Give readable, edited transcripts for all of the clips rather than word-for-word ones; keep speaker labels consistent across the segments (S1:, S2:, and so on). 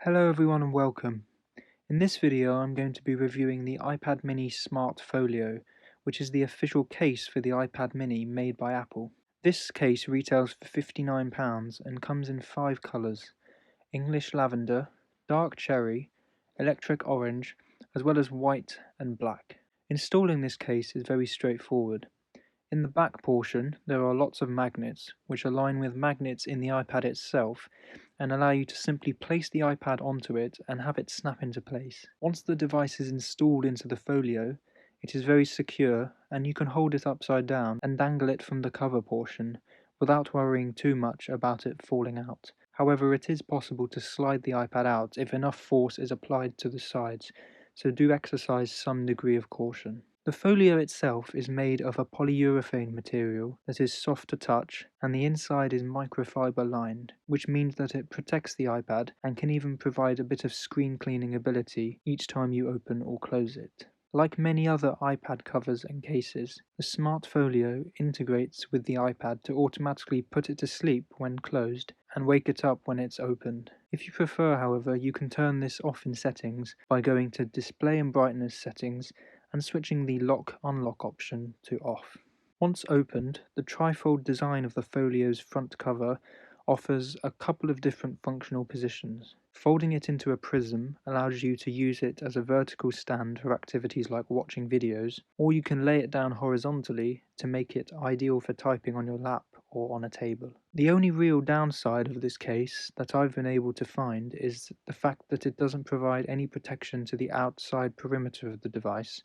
S1: Hello everyone and welcome. In this video I'm going to be reviewing the iPad mini Smart Folio, which is the official case for the iPad mini made by Apple. This case retails for £59 and comes in 5 colours: English lavender, dark cherry, electric orange, as well as white and black. Installing this case is very straightforward. In the back portion, there are lots of magnets, which align with magnets in the iPad itself and allow you to simply place the iPad onto it and have it snap into place. Once the device is installed into the folio, it is very secure and you can hold it upside down and dangle it from the cover portion without worrying too much about it falling out. However, it is possible to slide the iPad out if enough force is applied to the sides, so do exercise some degree of caution. The folio itself is made of a polyurethane material that is soft to touch, and the inside is microfiber lined, which means that it protects the iPad and can even provide a bit of screen cleaning ability each time you open or close it. Like many other iPad covers and cases, the Smart Folio integrates with the iPad to automatically put it to sleep when closed and wake it up when it's opened. If you prefer, however, you can turn this off in settings by going to Display and Brightness settings and switching the lock-unlock option to off. Once opened, the trifold design of the folio's front cover offers a couple of different functional positions. Folding it into a prism allows you to use it as a vertical stand for activities like watching videos, or you can lay it down horizontally to make it ideal for typing on your lap or on a table. The only real downside of this case that I've been able to find is the fact that it doesn't provide any protection to the outside perimeter of the device.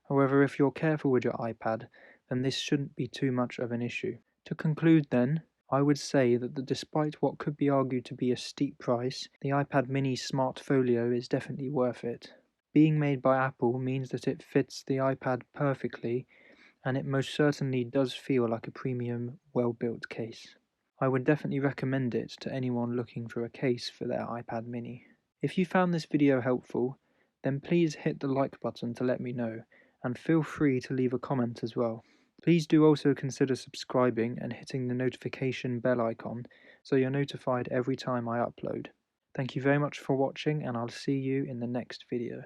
S1: However, if you're careful with your iPad, then this shouldn't be too much of an issue. To conclude then, I would say that despite what could be argued to be a steep price, the iPad mini Smart Folio is definitely worth it. Being made by Apple means that it fits the iPad perfectly, and it most certainly does feel like a premium, well-built case. I would definitely recommend it to anyone looking for a case for their iPad mini. If you found this video helpful, then please hit the like button to let me know, and feel free to leave a comment as well. Please do also consider subscribing and hitting the notification bell icon so you're notified every time I upload. Thank you very much for watching, and I'll see you in the next video.